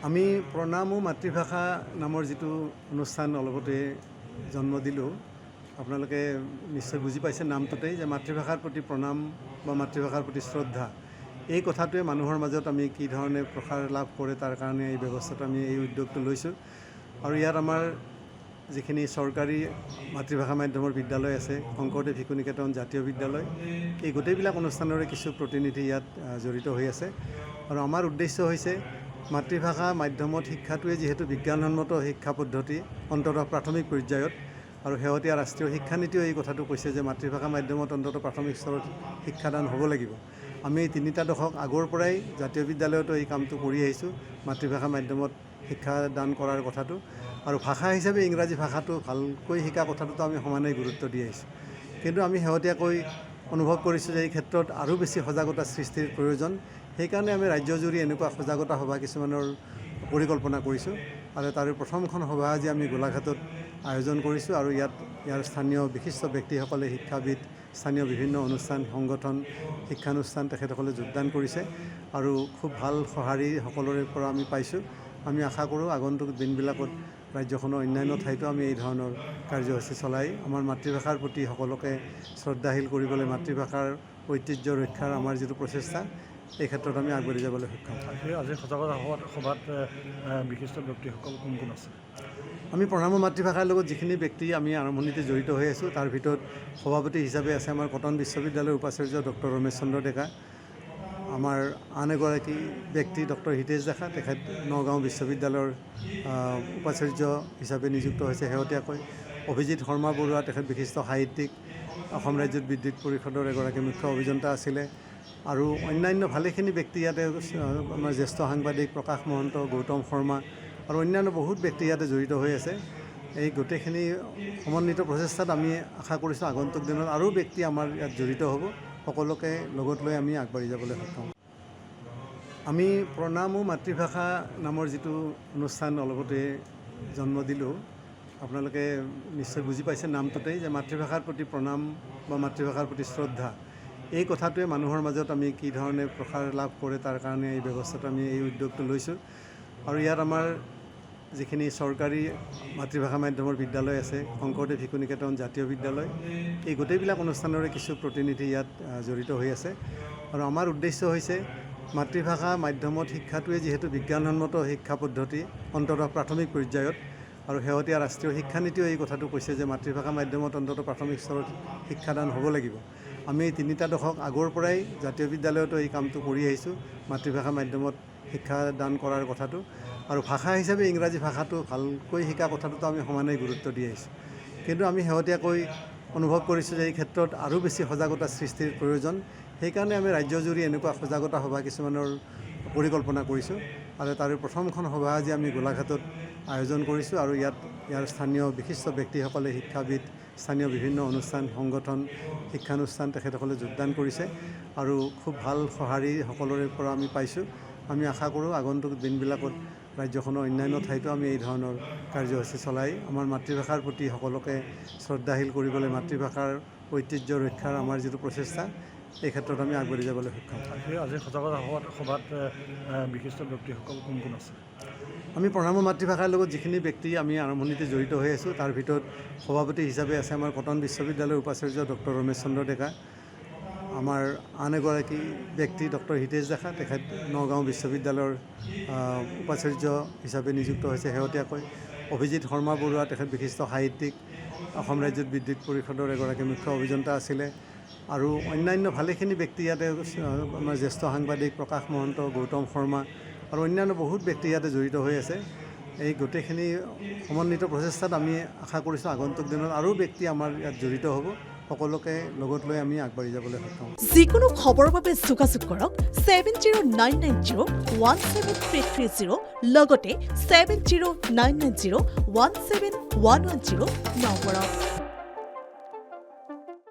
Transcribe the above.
আমি প্ৰণাম ও মাতৃভাষা নামৰ যিটো অনুষ্ঠান অলপতে জন্ম দিলোঁ, আপোনালোকে নিশ্চয় বুজি পাইছে নামটোতেই যে মাতৃভাষাৰ প্ৰতি প্ৰণাম বা মাতৃভাষাৰ প্ৰতি শ্ৰদ্ধা। এই কথাটোৱে মানুহৰ মাজত আমি কি ধৰণে প্ৰসাৰ লাভ কৰে তাৰ কাৰণে এই ব্যৱস্থাটো আমি এই উদ্যোগটো লৈছোঁ। আৰু ইয়াত আমাৰ যিখিনি চৰকাৰী মাতৃভাষা মাধ্যমৰ বিদ্যালয় আছে, শংকৰদেৱ শিশু নিকেতন জাতীয় বিদ্যালয়, এই গোটেইবিলাক অনুষ্ঠানৰে কিছু প্ৰতিনিধি ইয়াত জড়িত হৈ আছে। আৰু আমাৰ উদ্দেশ্য হৈছে মাতৃভাষা মাধ্যমত শিক্ষাটোৱে যিহেতু বিজ্ঞানসন্মত শিক্ষা পদ্ধতি অন্ততঃ প্ৰাথমিক পৰ্যায়ত, আৰু শেহতীয়া ৰাষ্ট্ৰীয় শিক্ষানীতিও এই কথাটো কৈছে যে মাতৃভাষা মাধ্যমত অন্ততঃ প্ৰাথমিক স্তৰত শিক্ষাদান হ'ব লাগিব। আমি 3টা দশক আগৰ পৰাই জাতীয় বিদ্যালয়তো এই কামটো কৰি আহিছোঁ, মাতৃভাষা মাধ্যমত শিক্ষাদান কৰাৰ কথাটো। আৰু ভাষা হিচাপে ইংৰাজী ভাষাটো ভালকৈ শিকা কথাটোতো আমি সমানেই গুৰুত্ব দি আহিছোঁ। কিন্তু আমি শেহতীয়াকৈ অনুভৱ কৰিছোঁ যে এই ক্ষেত্ৰত আৰু বেছি সজাগতা সৃষ্টিৰ প্ৰয়োজন। সেইকাৰণে আমি ৰাজ্যজুৰি এনেকুৱা সজাগতা সভা কিছুমানৰ পৰিকল্পনা কৰিছোঁ। আৰু তাৰে প্ৰথমখন সভা আজি আমি গোলাঘাটত আয়োজন কৰিছোঁ। আৰু ইয়াৰ স্থানীয় বিশিষ্ট ব্যক্তিসকলে, শিক্ষাবিদ, স্থানীয় বিভিন্ন অনুষ্ঠান, সংগঠন, শিক্ষানুষ্ঠান তেখেতসকলে যোগদান কৰিছে আৰু খুব ভাল সঁহাৰি সকলোৰে পৰা আমি পাইছোঁ। আমি আশা কৰোঁ আগন্তুক দিনবিলাকত ৰাজ্যখনৰ অন্যান্য ঠাইতো আমি এই ধৰণৰ কাৰ্যসূচী চলাই আমাৰ মাতৃভাষাৰ প্ৰতি সকলোকে শ্ৰদ্ধাশীল কৰিবলৈ, মাতৃভাষাৰ ঐতিহ্য ৰক্ষাৰ আমাৰ যিটো প্ৰচেষ্টা, এই ক্ষেত্ৰত আমি আগবাঢ়ি যাবলৈ সক্ষম হ'ম। আজি সজাগতা সভাত বিশিষ্ট ব্যক্তিসকল কোন কোন আছে? আমি প্ৰণাম মাতৃভাষাৰ লগত যিখিনি ব্যক্তি আমি আৰম্ভণিতে জড়িত হৈ আছোঁ, তাৰ ভিতৰত সভাপতি হিচাপে আছে আমাৰ কটন বিশ্ববিদ্যালয়ৰ উপাচাৰ্য ডক্টৰ ৰমেশ চন্দ্ৰ ডেকা। আমাৰ আন এগৰাকী ব্যক্তি ডক্টৰ হিতেশ ডেকা, তেখেত নগাঁও বিশ্ববিদ্যালয়ৰ উপাচাৰ্য হিচাপে নিযুক্ত হৈছে শেহতীয়াকৈ। অভিজিত শৰ্মা বৰুৱা, তেখেত বিশিষ্ট সাহিত্যিক, অসম ৰাজ্যিক বিদ্যুৎ পৰিষদৰ এগৰাকী মুখ্য অভিযন্তা আছিলে। আৰু অন্যান্য ভালেখিনি ব্যক্তি ইয়াতে, আমাৰ জ্যেষ্ঠ সাংবাদিক প্ৰকাশ মহন্ত, গৌতম শৰ্মা আৰু অন্যান্য বহুত ব্যক্তি ইয়াতে জড়িত হৈ আছে। এই গোটেইখিনি সমন্বিত প্ৰচেষ্টাত আমি আশা কৰিছোঁ আগন্তুক দিনত আৰু ব্যক্তি আমাৰ ইয়াত জড়িত হ'ব। সকলোকে লগত লৈ আমি আগবাঢ়ি যাবলৈ সক্ষম হ'ম। আমি প্ৰণাম ও মাতৃভাষা নামৰ যিটো অনুষ্ঠান অলপতে জন্ম দিলোঁ, আপোনালোকে নিশ্চয় বুজি পাইছে নামটোতেই যে মাতৃভাষাৰ প্ৰতি প্ৰণাম বা মাতৃভাষাৰ প্ৰতি শ্ৰদ্ধা। এই কথাটোৱে মানুহৰ মাজত আমি কি ধৰণে প্ৰসাৰ লাভ কৰে তাৰ কাৰণে এই ব্যৱস্থাটো আমি এই উদ্যোগটো লৈছোঁ। আৰু ইয়াত আমাৰ যিখিনি চৰকাৰী মাতৃভাষা মাধ্যমৰ বিদ্যালয় আছে, শংকৰদেৱ শিশু নিকেতন জাতীয় বিদ্যালয়, এই গোটেইবিলাক অনুষ্ঠানৰে কিছু প্ৰতিনিধি ইয়াত জড়িত হৈ আছে। আৰু আমাৰ উদ্দেশ্য হৈছে মাতৃভাষা মাধ্যমত শিক্ষাটোৱে যিহেতু বিজ্ঞানসন্মত শিক্ষা পদ্ধতি অন্ততঃ প্ৰাথমিক পৰ্যায়ত, আৰু শেহতীয়া ৰাষ্ট্ৰীয় শিক্ষানীতিও এই কথাটো কৈছে যে মাতৃভাষা মাধ্যমত অন্ততঃ প্ৰাথমিক স্তৰত শিক্ষাদান হ'ব লাগিব। আমি 3টা দশক আগৰ পৰাই জাতীয় বিদ্যালয়তো এই কামটো কৰি আহিছোঁ, মাতৃভাষা মাধ্যমত শিক্ষাদান কৰাৰ কথাটো। আৰু ভাষা হিচাপে ইংৰাজী ভাষাটো ভালকৈ শিকা কথাটোতো আমি সমানেই গুৰুত্ব দি আহিছোঁ। কিন্তু আমি শেহতীয়াকৈ অনুভৱ কৰিছোঁ যে এই ক্ষেত্ৰত আৰু বেছি সজাগতা সৃষ্টিৰ প্ৰয়োজন। সেইকাৰণে আমি ৰাজ্যজুৰি এনেকুৱা সজাগতা সভা কিছুমানৰ পৰিকল্পনা কৰিছোঁ। আৰু তাৰে প্ৰথমখন সভা আজি আমি গোলাঘাটত আয়োজন কৰিছোঁ। আৰু ইয়াৰ স্থানীয় বিশিষ্ট ব্যক্তিসকলে, শিক্ষাবিদ, স্থানীয় বিভিন্ন অনুষ্ঠান, সংগঠন, শিক্ষানুষ্ঠান তেখেতসকলে যোগদান কৰিছে আৰু খুব ভাল সঁহাৰি সকলোৰে পৰা আমি পাইছোঁ। আমি আশা কৰোঁ আগন্তুক দিনবিলাকত ৰাজ্যখনৰ অন্যান্য ঠাইতো আমি এই ধৰণৰ কাৰ্যসূচী চলাই আমাৰ মাতৃভাষাৰ প্ৰতি সকলোকে শ্ৰদ্ধাশীল কৰিবলৈ, মাতৃভাষাৰ ঐতিহ্য ৰক্ষাৰ আমাৰ যিটো প্ৰচেষ্টা, এই ক্ষেত্ৰত আমি আগবাঢ়ি যাবলৈ সক্ষম হ'ম। আজি সজাগতা সভাত বিশিষ্ট ব্যক্তিসকল কোন কোন আছে? আমি প্ৰণাম মাতৃভাষাৰ লগত যিখিনি ব্যক্তি আমি আৰম্ভণিতে জড়িত হৈ আছোঁ, তাৰ ভিতৰত সভাপতি হিচাপে আছে আমাৰ কটন বিশ্ববিদ্যালয়ৰ উপাচাৰ্য ডক্টৰ ৰমেশ চন্দ্ৰ ডেকা। আমাৰ আন এগৰাকী ব্যক্তি ডক্টৰ হিতেশ ডেকা, তেখেত নগাঁও বিশ্ববিদ্যালয়ৰ উপাচাৰ্য হিচাপে নিযুক্ত হৈছে শেহতীয়াকৈ। অভিজিত শৰ্মা বৰুৱা, তেখেত বিশিষ্ট সাহিত্যিক, অসম ৰাজ্যিক বিদ্যুৎ পৰিষদৰ এগৰাকী মুখ্য অভিযন্তা আছিলে। আৰু অন্যান্য ভালেখিনি ব্যক্তি ইয়াতে, আমাৰ জ্যেষ্ঠ সাংবাদিক প্ৰকাশ মহন্ত, গৌতম শৰ্মা আৰু অন্যান্য বহুত ব্যক্তি ইয়াতে জড়িত হৈ আছে। এই গোটেইখিনি সমন্বিত প্ৰচেষ্টাত আমি আশা কৰিছোঁ আগন্তুক দিনত আৰু ব্যক্তি আমাৰ ইয়াত জড়িত হ'ব। সকলোকে লগত লৈ আমি আগবাঢ়ি যাবলৈ সক্ষম হ'ম। যিকোনো খবৰৰ বাবে যোগাযোগ কৰক 7099017330 লগতে 7099017110 নম্বৰত।